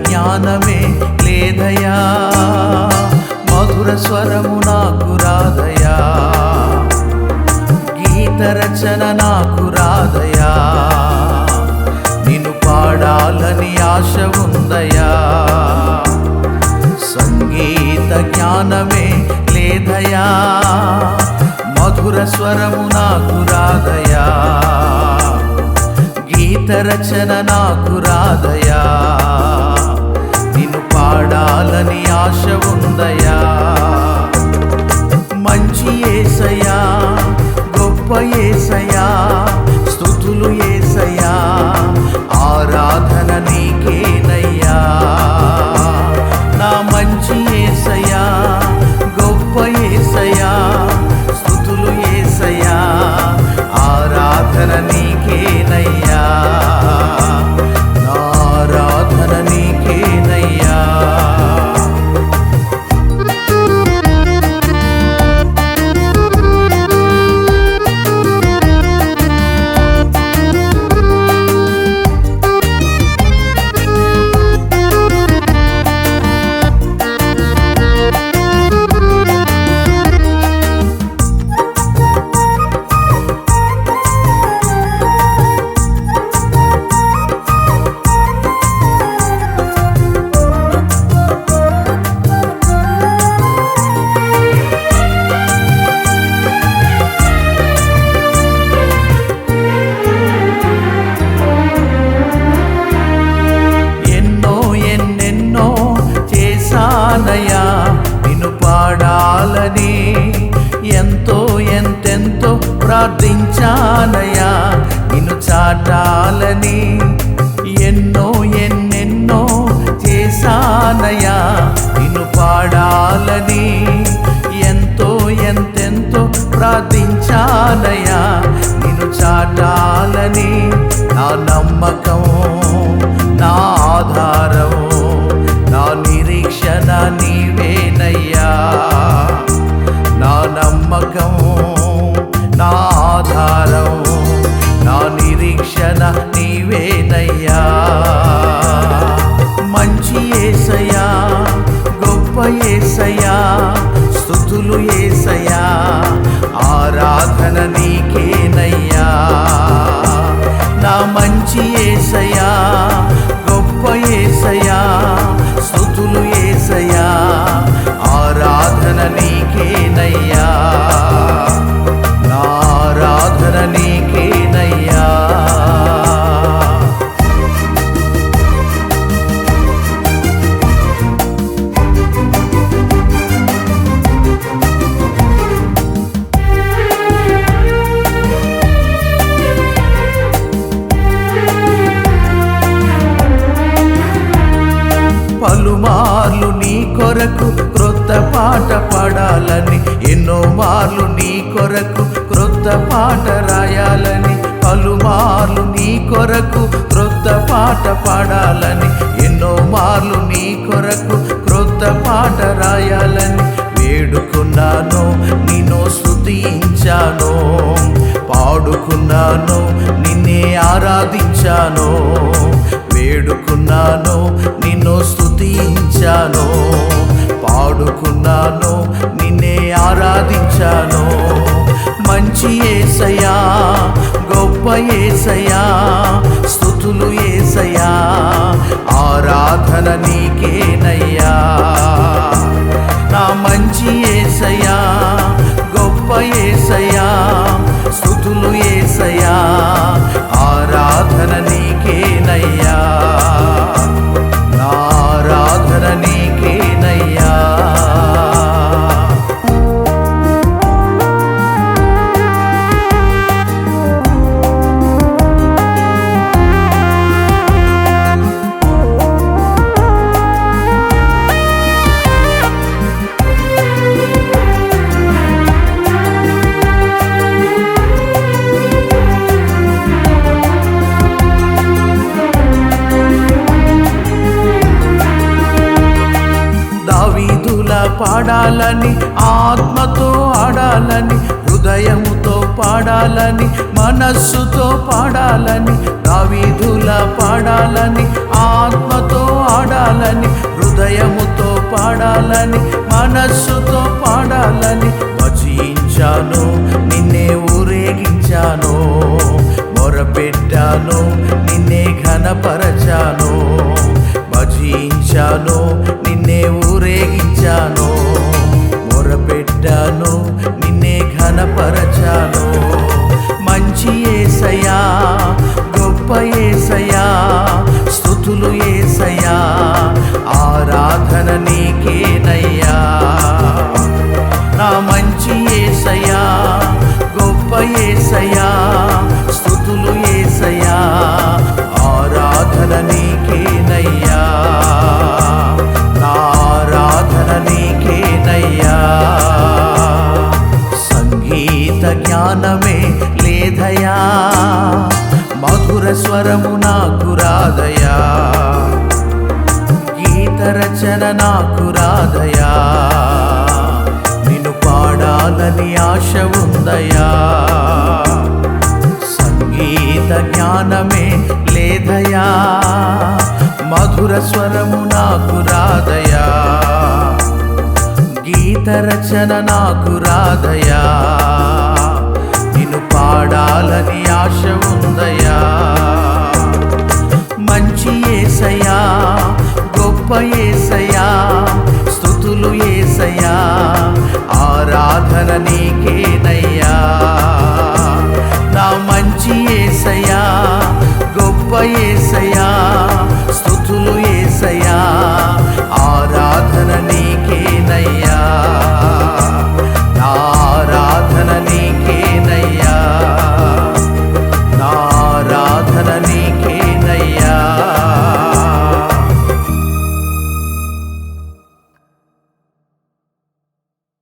జ్ఞానమే లేదయా, మధుర స్వరము నాకు రాదయా, గీత రచన నాకు రాదయా, నిన్ను పాడాలని ఆశ ఉందయా. సంగీత జ్ఞానమే లేదయా, మధుర స్వరము నాకు రాదయా, గీత రచన నాకు రాదయా, నిన్ను పాడాలని ఆశ ఉందయా. మంచి యేసయ్యా, గొప్ప యేసయ్యా, స్తుతులు యేసయ్యా, ఆరాధన నీకేనయ్యా. నా మంచి యేసయ్యా, గొప్ప యేసయ్యా, స్తుతులు యేసయ్యా, ఆరాధన నీకేనయ్యా, నా ఆరాధన నీకేనయ్యా. నిన్ను పాడాలని ఎంతెంతో ప్రార్థించానయ్యా, నిన్ను చాటాలని ఎన్నెన్నో చేశానయ్యా, నిన్ను పాడాలని ఎంతెంతో ప్రార్థించానయ్యా, నిన్ను చాటాలని. నా నమ్మకం, నా ఆధారం, నా నిరీక్షణ నీవేనయ్యా. నా నమ్మకం, నా ఆధారం, నా నిరీక్షణ నీవేనయ్యా. మంచి యేసయ్యా, గొప్ప యేసయ్యా, స్తుతులు యేసయ్యా, ఆరాధన నీకేనయ్యా. నా మంచి యేసయ్యా, గొప్ప యేసయ్యా, స్తుతులు యేసయ్యా, ఆరాధన నీకేనయ్యా, నా ఆరాధన నీకేనయ్యా. పలుమార్లు నీ కొరకు క్రొత్త పాట పాడాలని, ఎన్నో మార్లు నీ కొరకు క్రొత్త పాట రాయాలని, పలుమార్లు నీ కొరకు క్రొత్త పాట పాడాలని, ఎన్నో మార్లు నీ కొరకు క్రొత్త పాట రాయాలని. వేడుకున్నాను, నిన్ను స్తుతించాను, పాడుకున్నాను, నిన్నే ఆరాధించాను. వేడుకున్నాను, నిన్ను స్తుతించాను, పాడుకున్నాను, నిన్నే ఆరాధించాను. మంచి యేసయ్యా, గొప్ప యేసయ్యా, స్తుతులు యేసయ్యా, ఆరాధన నీకేనయ్యా. నా మంచి యేసయ్యా, గొప్ప యేసయ్యా, స్తుతులు యేసయ్యా, ఆరాధన నీకేనయ్యా, నా ఆరాధన నీకేనయ్యా. పాడాలని, ఆత్మతో ఆడాలని, హృదయముతో పాడాలని, మనస్సుతో పాడాలని, దావీదులా పాడాలని, ఆత్మతో ఆడాలని, పాడాలని మనస్సుతో పాడాలని భజించాను, నిన్నే ఊరేగించాను, మొరపెట్టాను, నిన్నే ఘనపరచాను. భజించాను, నిన్నే ఊరేగించాను, మొరపెట్టాను, నిన్నే ఘనపరచాను. మంచి యేసయ్యా, గొప్ప యేసయ్యా, స్తుతులు యేసయ్యా, ఆరాధన నీకేనయ్యా. నా మంచి యేసయ్యా, గొప్ప యేసయ్యా, స్తుతులు యేసయ్యా, ఆరాధన నీకేనయ్యా. నా ఆరాధన నీకేనయ్యా. సంగీత జ్ఞానమే లేదయా, మధుర స్వరము నాకు రాదయా, గీత రచన నాకు రాదయా, నిన్ను పాడాలని ఆశ ఉందయా. సంగీత జ్ఞానమే లేదయా, మధుర స్వరము నాకు రాదయా, గీత రచన నాకు రాదయా, నిన్ను పాడాలని ఆశ ఉందయా. మంచి యేసయ్యా, గొప్ప యేసయ్యా, స్తుతులు యేసయ్యా, ఆరాధన నీకేనయ్యా. నా మంచి యేసయ్యా, గొప్ప యేసయ్యా,